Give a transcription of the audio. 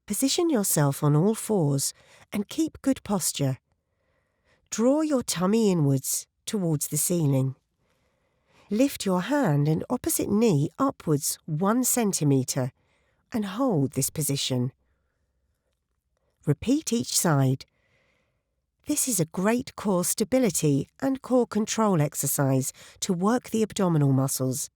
Position yourself on all fours and keep good posture. Draw your tummy inwards towards the ceiling. Lift your hand and opposite knee upwards 1 centimetre and hold this position. Repeat each side. This is a great core stability and core control exercise to work the abdominal muscles.